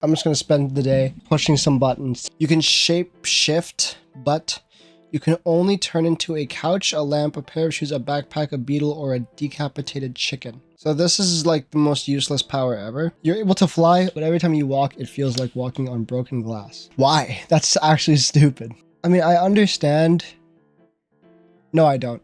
I'm just gonna spend the day pushing some buttons. You can shape shift, but you can only turn into a couch, a lamp, a pair of shoes, a backpack, a beetle, or a decapitated chicken. So this is like the most useless power ever. You're able to fly, but every time you walk, it feels like walking on broken glass. Why? That's actually stupid. I mean, I understand. No, I don't.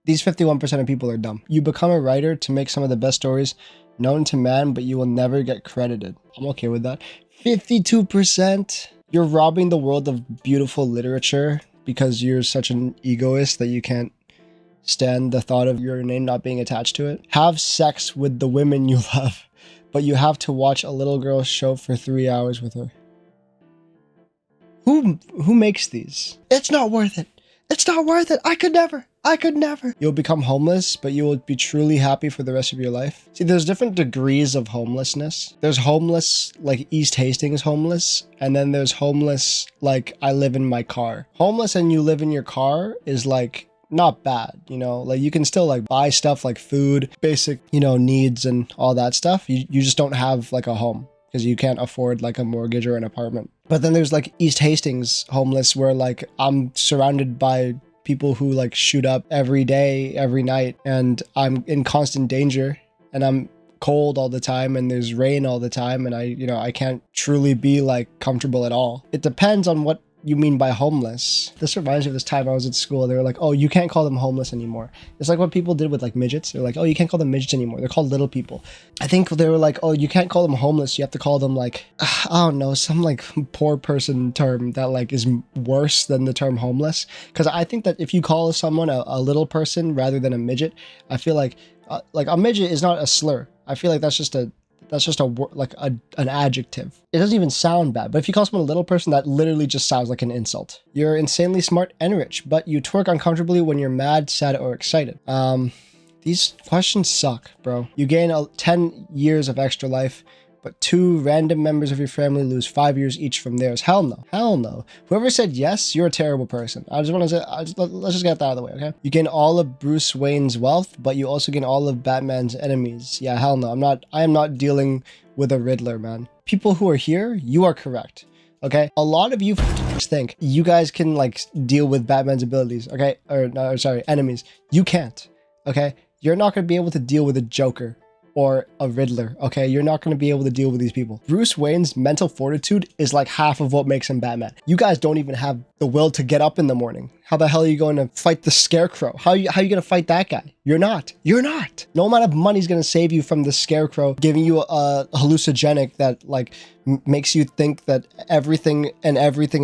These 51% of people are dumb. You become a writer to make some of the best stories known to man, but you will never get credited. I'm okay with that. 52%. You're robbing the world of beautiful literature because you're such an egoist that you can't stand the thought of your name not being attached to it. Have sex with the women you love, but you have to watch a little girl's show for 3 hours with her. Who makes these? It's not worth it. It's not worth it. I could never. You'll become homeless, but you will be truly happy for the rest of your life. See, there's different degrees of homelessness. There's homeless, like East Hastings homeless, and then there's homeless, like I live in my car. Homeless and you live in your car is like not bad, you know, like you can still like buy stuff like food, basic, you know, needs and all that stuff. You just don't have like a home because you can't afford like a mortgage or an apartment. But then there's like East Hastings homeless where like I'm surrounded by people who like shoot up every day, every night, and I'm in constant danger and I'm cold all the time and there's rain all the time and I can't truly be like comfortable at all. It depends on what you mean by homeless. This reminds me of this time I was at school. They were like, oh, you can't call them homeless anymore. It's like what people did with like midgets. They're like, oh, you can't call them midgets anymore. They're called little people. I think they were like, oh, you can't call them homeless. You have to call them like, I don't know, some like poor person term that like is worse than the term homeless. Because I think that if you call someone a little person rather than a midget, I feel like a midget is not a slur. I feel like that's just an adjective. It doesn't even sound bad, but if you call someone a little person, that literally just sounds like an insult. You're insanely smart and rich, but you twerk uncomfortably when you're mad, sad, or excited. These questions suck, bro. You gain 10 years of extra life, but 2 random members of your family lose 5 years each from theirs. Hell no. Hell no. Whoever said yes, you're a terrible person. I just want to say, let's just get that out of the way, okay? You gain all of Bruce Wayne's wealth, but you also gain all of Batman's enemies. Yeah, hell no. I am not dealing with a Riddler, man. People who are here, you are correct. Okay, a lot of you think you guys can like deal with Batman's abilities, okay? Enemies. You can't, okay? You're not going to be able to deal with a Joker or a Riddler, okay? You're not going to be able to deal with these people. Bruce Wayne's mental fortitude is like half of what makes him Batman. You guys don't even have the will to get up in the morning. How the hell are you going to fight the Scarecrow? How are you going to fight that guy? You're not. No amount of money is going to save you from the Scarecrow giving you a hallucinogenic that like makes you think that everything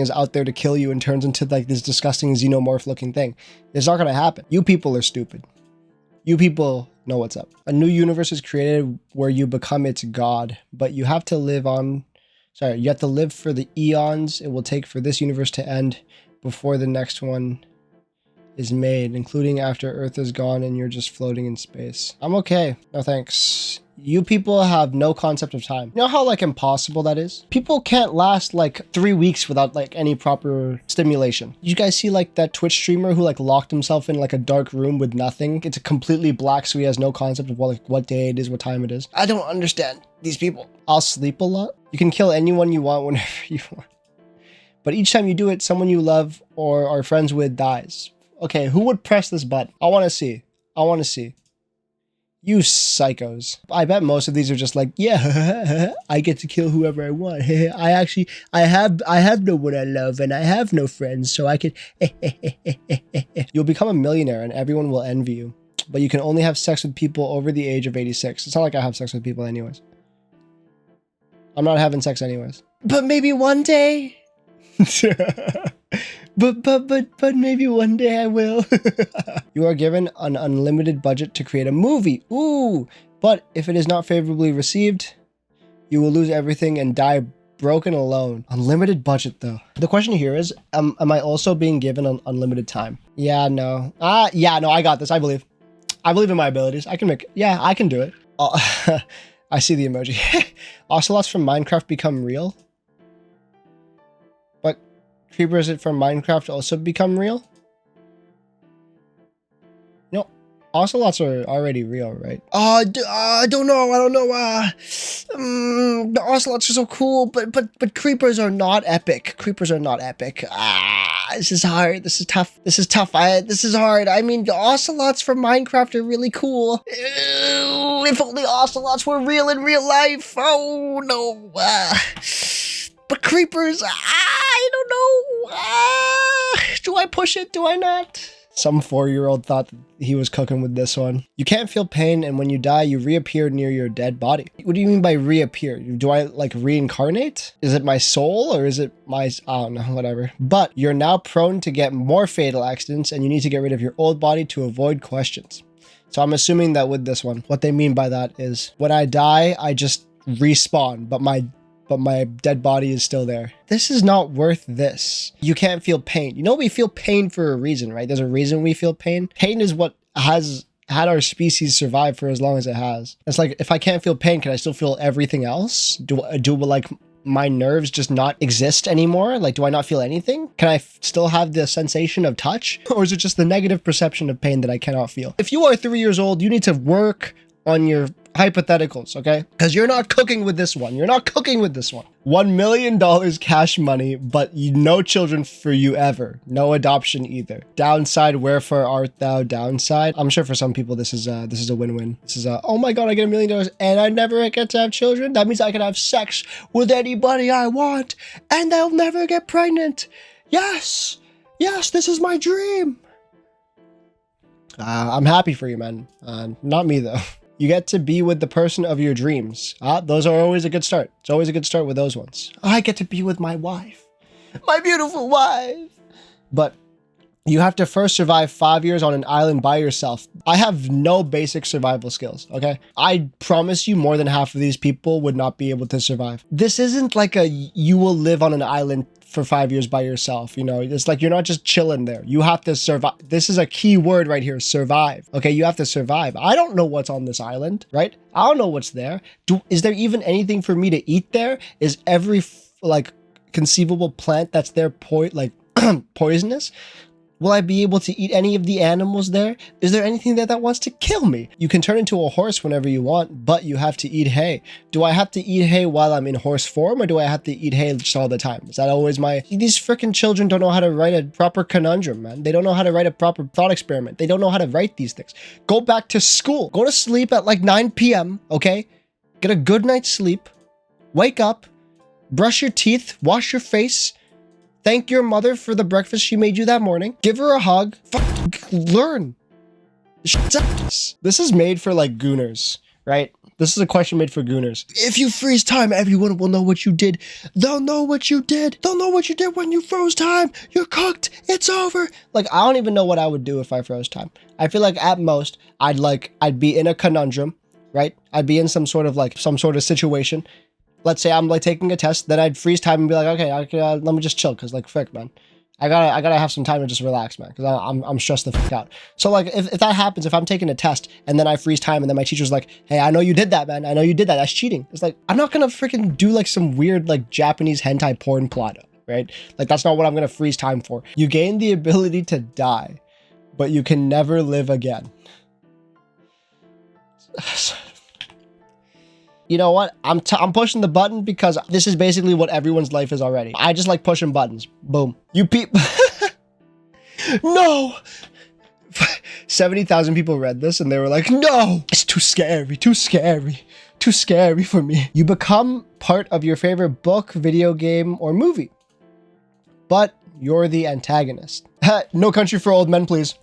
is out there to kill you and turns into like this disgusting xenomorph looking thing. It's not going to happen. You people are stupid. You people know what's up. A new universe is created where you become its god, but you have to live for the eons it will take for this universe to end before the next one is made, including after Earth is gone and you're just floating in space. I'm okay. No thanks. You people have no concept of time. You know how like impossible that is? People can't last like 3 weeks without like any proper stimulation. You guys see like that Twitch streamer who like locked himself in like a dark room with nothing? It's completely black, so he has no concept of what day it is, what time it is. I don't understand these people. I'll sleep a lot. You can kill anyone you want whenever you want. But each time you do it, someone you love or are friends with dies. Okay, who would press this button? I want to see. You psychos. I bet most of these are just like, yeah, I get to kill whoever I want. I have no one I love and I have no friends, so I can. You'll become a millionaire and everyone will envy you, but you can only have sex with people over the age of 86. It's not like I have sex with people anyways. I'm not having sex anyways. But maybe one day. But maybe one day I will. You are given an unlimited budget to create a movie. Ooh, but if it is not favorably received, you will lose everything and die broken alone. Unlimited budget though. The question here is, am I also being given an unlimited time? Yeah, no. No, I got this. I believe in my abilities. I can do it. I see the emoji. Ocelots from Minecraft become real. Creepers from Minecraft also become real? No, Ocelots are already real, right? I don't know. The ocelots are so cool, but creepers are not epic. Creepers are not epic. This is hard. This is tough. This is tough. This is hard. I mean, the ocelots from Minecraft are really cool. Ew, if only ocelots were real in real life. Oh no. But creepers, I don't know. Do I push it? Do I not? Some 4-year-old thought that he was cooking with this one. You can't feel pain, and when you die, you reappear near your dead body. What do you mean by reappear? Do I like reincarnate? Is it my soul or is it my, I don't know, whatever. But you're now prone to get more fatal accidents, and you need to get rid of your old body to avoid questions. So I'm assuming that with this one, what they mean by that is when I die, I just respawn, but my dead body is still there. This is not worth this. You can't feel pain. You know, we feel pain for a reason, right? There's a reason we feel pain. Pain is what has had our species survive for as long as it has. It's like, if I can't feel pain, can I still feel everything else? Do like my nerves just not exist anymore? Like, do I not feel anything? Can I still have the sensation of touch? Or is it just the negative perception of pain that I cannot feel? If you are 3 years old, you need to work on your hypotheticals, okay? Because you're not cooking with this one. You're not cooking with this one. $1 million cash money, but no children for you ever. No adoption either. Downside, wherefore art thou downside? I'm sure for some people this is a win-win. This is a, oh my god, I get $1 million and I never get to have children. That means I can have sex with anybody I want and they'll never get pregnant. Yes, yes, this is my dream. I'm happy for you, man. Not me though. You get to be with the person of your dreams. Those are always a good start. It's always a good start with those ones. I get to be with my wife. My beautiful wife. But you have to first survive 5 years on an island by yourself. I have no basic survival skills, okay? I promise you more than half of these people would not be able to survive. This isn't like a you will live on an island for 5 years by yourself, you know? It's like you're not just chilling there. You have to survive. This is a key word right here, survive. Okay, you have to survive. I don't know what's on this island, right? I don't know what's there. Is there even anything for me to eat there? Is every like conceivable plant that's there poisonous? Will I be able to eat any of the animals there? Is there anything there that wants to kill me? You can turn into a horse whenever you want, but you have to eat hay. Do I have to eat hay while I'm in horse form, or do I have to eat hay just all the time? Is that always my... These freaking children don't know how to write a proper conundrum, man. They don't know how to write a proper thought experiment. They don't know how to write these things. Go back to school. Go to sleep at like 9 p.m., okay? Get a good night's sleep. Wake up. Brush your teeth. Wash your face. Thank your mother for the breakfast she made you that morning. Give her a hug. Learn. This is made for like gooners, right? This is a question made for gooners. If you freeze time, everyone will know what you did. They'll know what you did. They'll know what you did when you froze time. You're cooked. It's over. Like, I don't even know what I would do if I froze time. I feel like at most, I'd be in a conundrum, right? I'd be in some sort of situation. Let's say I'm like taking a test, then I'd freeze time and be like, okay, let me just chill, because like, frick, man. I gotta have some time to just relax, man, because I'm stressed the fuck out. So like, if that happens, if I'm taking a test and then I freeze time and then my teacher's like, hey, I know you did that, man. I know you did that. That's cheating. It's like, I'm not gonna freaking do like some weird like Japanese hentai porn plot, right? Like, that's not what I'm gonna freeze time for. You gain the ability to die, but you can never live again. You know what? I'm pushing the button because this is basically what everyone's life is already. I just like pushing buttons. Boom. You No! 70,000 people read this and they were like, no! It's too scary, too scary, too scary for me. You become part of your favorite book, video game, or movie. But you're the antagonist. No Country for Old Men, please.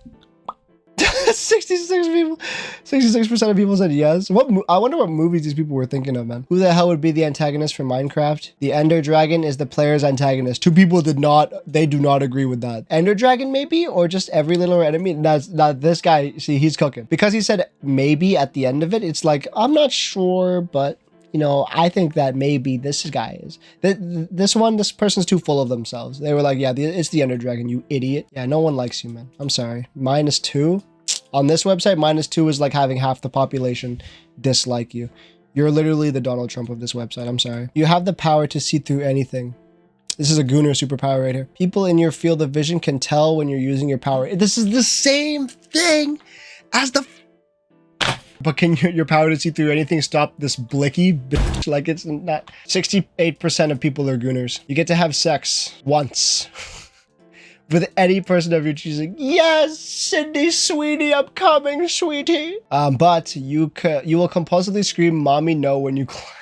66% of people said yes. I wonder what movies these people were thinking of, man. Who the hell would be the antagonist for Minecraft? The Ender Dragon is the player's antagonist. Two people do not agree with that. Ender Dragon maybe, or just every little enemy? That's not this guy. See, he's cooking because he said maybe at the end of it. It's like, I'm not sure, but you know, I think that maybe this guy is. This person's too full of themselves. They were like, yeah, it's the Ender Dragon, you idiot. Yeah, no one likes you, man. I'm sorry. -2. On this website, -2 is like having half the population dislike you. You're literally the Donald Trump of this website. I'm sorry. You have the power to see through anything. This is a gooner superpower right here. People in your field of vision can tell when you're using your power. This is the same thing as the But can your power to see through anything stop this blicky bitch? Like, it's not. 68% of people are gooners. You get to have sex once with any person of your choosing. Yes, Sydney, sweetie, I'm coming, sweetie. But you will compulsively scream, "Mommy, no," when you climb.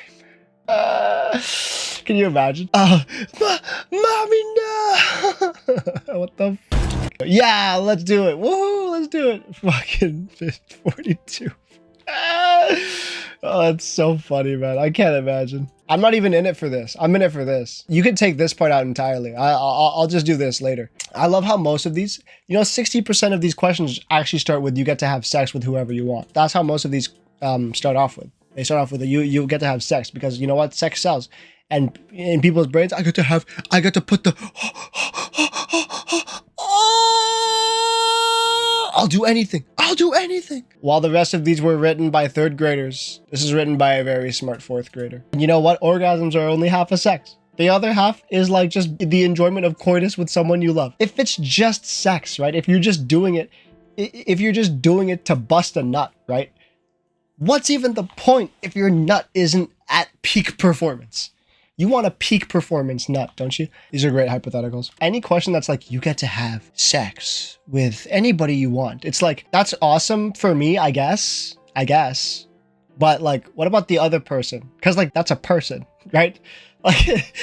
Can you imagine? Mommy, no. What the f? Yeah, let's do it. Woohoo, let's do it. Fucking 42. Oh, that's so funny, man. I can't imagine. I'm not even in it for this. I'm in it for this. You can take this part out entirely. I'll just do this later. I love how most of these, 60% of these questions actually start with you get to have sex with whoever you want. That's how most of these start off with. They start off with you get to have sex because you know what? Sex sells. And in people's brains, I get to put the I'll do anything. While the rest of these were written by 3rd graders, this is written by a very smart 4th grader. And you know what? Orgasms are only half of sex. The other half is like just the enjoyment of coitus with someone you love. If it's just sex, right? If you're just doing it to bust a nut, right? What's even the point if your nut isn't at peak performance? You want a peak performance nut, don't you? These are great hypotheticals. Any question that's like, you get to have sex with anybody you want. It's like, that's awesome for me, I guess. But like, what about the other person? Because like, that's a person, right? Like,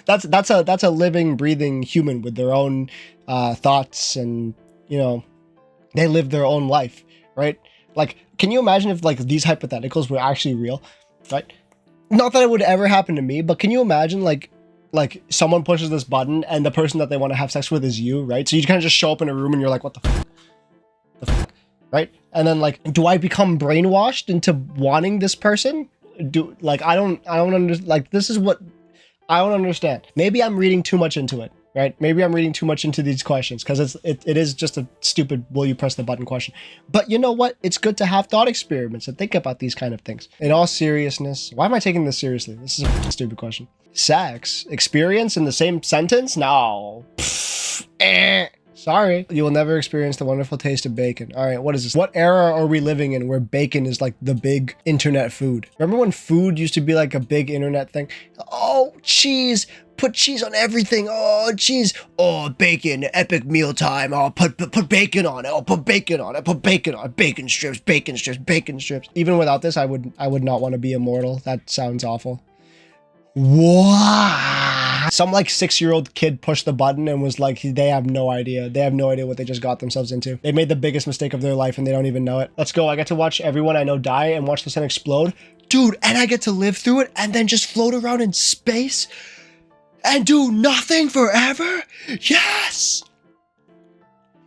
that's a living, breathing human with their own thoughts and, they live their own life, right? Like, can you imagine if like these hypotheticals were actually real, right? Not that it would ever happen to me, but can you imagine like someone pushes this button and the person that they want to have sex with is you, right? So you kind of just show up in a room and you're like, what the fuck? Right? And then like, do I become brainwashed into wanting this person? I don't understand. Like, this is what I don't understand. Maybe I'm reading too much into it, right? Maybe I'm reading too much into these questions because it is just a stupid, will you press the button question. But you know what? It's good to have thought experiments and think about these kind of things. In all seriousness, why am I taking this seriously? This is a stupid question. Sex experience in the same sentence? No. Sorry. You will never experience the wonderful taste of bacon. All right, what is this? What era are we living in where bacon is like the big internet food? Remember when food used to be like a big internet thing? Oh, cheese. Put cheese on everything. Oh, cheese. Oh, bacon. Epic mealtime. Oh, put bacon on it. Oh, put bacon on it. Put bacon on it. Bacon strips. Bacon strips. Bacon strips. Even without this, I would not want to be immortal. That sounds awful. What? Some like 6-year-old kid pushed the button and was like, they have no idea. They have no idea what they just got themselves into. They made the biggest mistake of their life and they don't even know it. Let's go. I get to watch everyone I know die and watch the sun explode. Dude, and I get to live through it and then just float around in space and do nothing forever? Yes!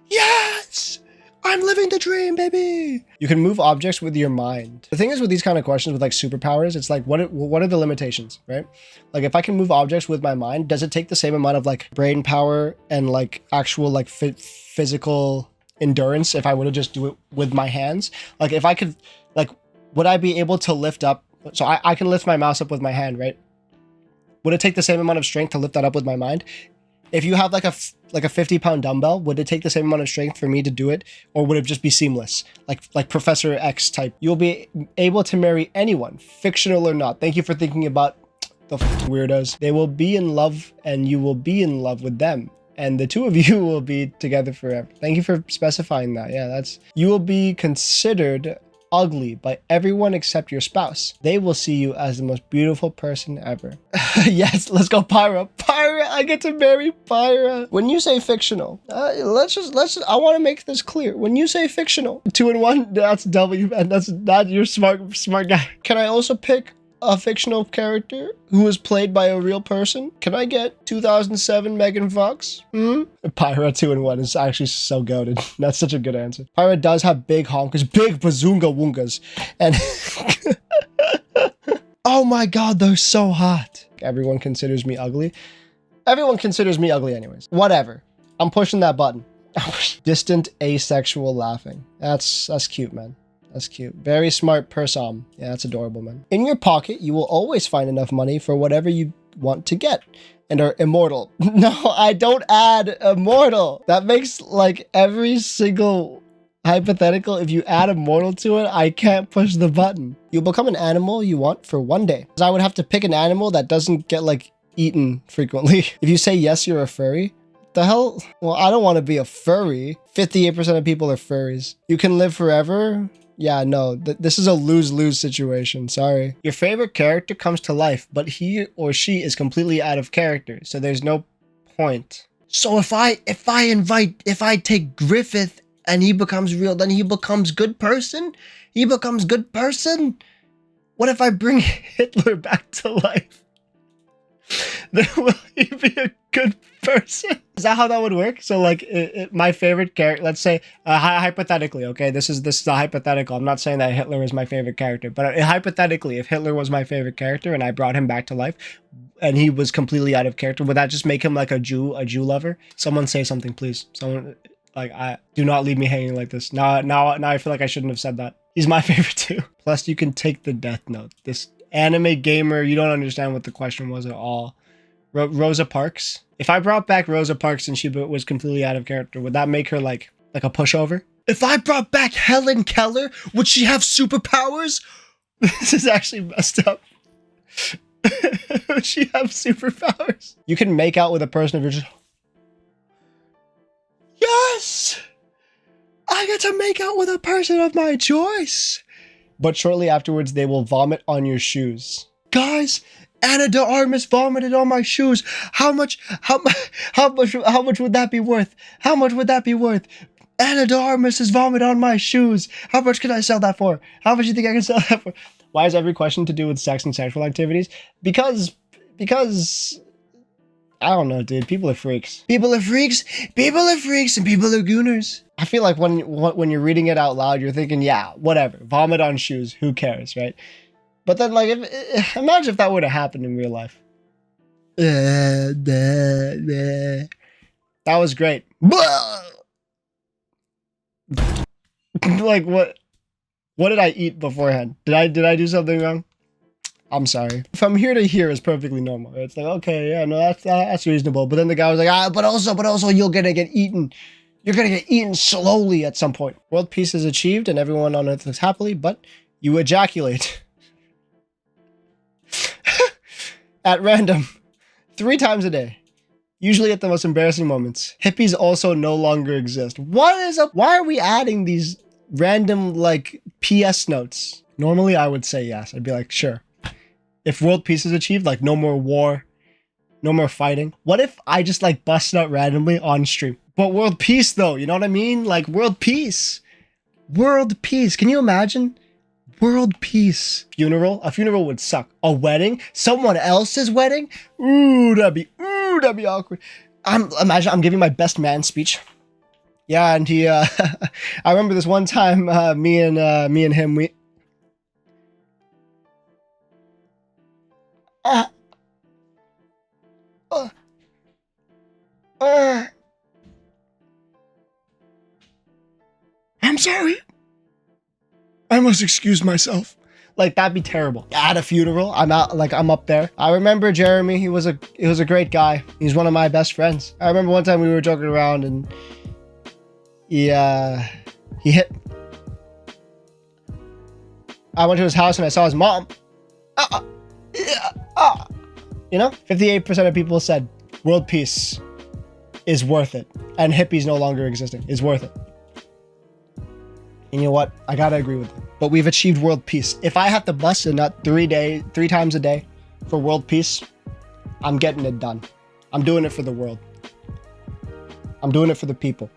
Yes! I'm living the dream, baby! You can move objects with your mind. The thing is with these kind of questions with like superpowers, it's like, what are the limitations, right? Like if I can move objects with my mind, does it take the same amount of like brain power and like actual like physical endurance if I were to just do it with my hands? Like if I could, like, would I be able to lift up? So I can lift my mouse up with my hand, right? Would it take the same amount of strength to lift that up with my mind? If you have like a 50-pound dumbbell, would it take the same amount of strength for me to do it? Or would it just be seamless? Like Professor X type. You'll be able to marry anyone, fictional or not. Thank you for thinking about the weirdos. They will be in love and you will be in love with them. And the two of you will be together forever. Thank you for specifying that. Yeah, you will be considered ugly by everyone except your spouse. They will see you as the most beautiful person ever. Yes, let's go Pyra. Pyra, I get to marry Pyra. When you say fictional, I want to make this clear. When you say fictional, 2 and 1, that's W, and that's not your smart guy. Can I also pick a fictional character who was played by a real person? Can I get 2007 Megan Fox? Pyra 2 and 1 is actually so goated. That's such a good answer. Pyra does have big honkers, big bazoonga woongas, and oh my god, they're so hot. Everyone considers me ugly. Everyone considers me ugly anyways. Whatever. I'm pushing that button. Distant asexual laughing. That's cute, man. That's cute. Very smart person. Yeah, that's adorable, man. In your pocket, you will always find enough money for whatever you want to get and are immortal. No, I don't add immortal. That makes like every single Hypothetical, if you add a mortal to it, I can't push the button. You'll become an animal you want for one day. So I would have to pick an animal that doesn't get like eaten frequently. If you say yes, you're a furry. The hell? Well, I don't want to be a furry. 58% of people are furries. You can live forever. Yeah, no, this is a lose-lose situation. Sorry. Your favorite character comes to life, but he or she is completely out of character, so there's no point. So if I take Griffith and he becomes real, then he becomes good person? He becomes good person? What if I bring Hitler back to life? Then will he be a good person? Is that how that would work? So like my favorite character, let's say hypothetically, okay, this is a hypothetical. I'm not saying that Hitler is my favorite character, but hypothetically, if Hitler was my favorite character and I brought him back to life and he was completely out of character, would that just make him like a Jew lover? Someone say something, please. Someone, like, do not leave me hanging like this. Now I feel like I shouldn't have said that. He's my favorite too. Plus you can take the death note. This anime gamer, you don't understand what the question was at all. Rosa Parks. If I brought back Rosa Parks and she was completely out of character, would that make her like a pushover? If I brought back Helen Keller, would she have superpowers? This is actually messed up. Would she have superpowers? You can make out with a person if you're just... Yes! I get to make out with a person of my choice. But shortly afterwards, they will vomit on your shoes. Guys, Anna de Armas vomited on my shoes. How much would that be worth? How much would that be worth? Anna de Armas has vomited on my shoes. How much can I sell that for? How much do you think I can sell that for? Why is every question to do with sex and sexual activities? Because I don't know, dude. People are freaks. People are freaks. People are freaks, and people are gooners. I feel like when you're reading it out loud, you're thinking, yeah, whatever. Vomit on shoes. Who cares, right? But then, like, imagine if that would have happened in real life. That was great. Like, what did I eat beforehand? Did I do something wrong? I'm sorry. From here to here is perfectly normal. It's like, okay, yeah, no, that's reasonable. But then the guy was like, but also you're gonna get eaten. You're gonna get eaten slowly at some point. World peace is achieved and everyone on Earth lives happily, but you ejaculate. At random, 3 times a day, usually at the most embarrassing moments. Hippies also no longer exist. What is up? Why are we adding these random like PS notes? Normally I would say yes. I'd be like, sure. If world peace is achieved, like no more war, no more fighting. What if I just like bust out randomly on stream? But world peace though, you know what I mean? Like world peace. World peace. Can you imagine? World peace. Funeral? A funeral would suck. A wedding? Someone else's wedding? Ooh, that'd be awkward. Imagine I'm giving my best man speech. Yeah, and he I remember this one time me and him we I'm sorry. I must excuse myself. Like, that'd be terrible. At a funeral, I'm up there. I remember Jeremy, he was a great guy. He's one of my best friends. I remember one time we were joking around and he hit. I went to his house and I saw his mom. You know, 58% of people said world peace is worth it. And hippies no longer existing is worth it. And you know what? I gotta agree with you. But we've achieved world peace. If I have to bust a nut 3 times a day for world peace, I'm getting it done. I'm doing it for the world. I'm doing it for the people.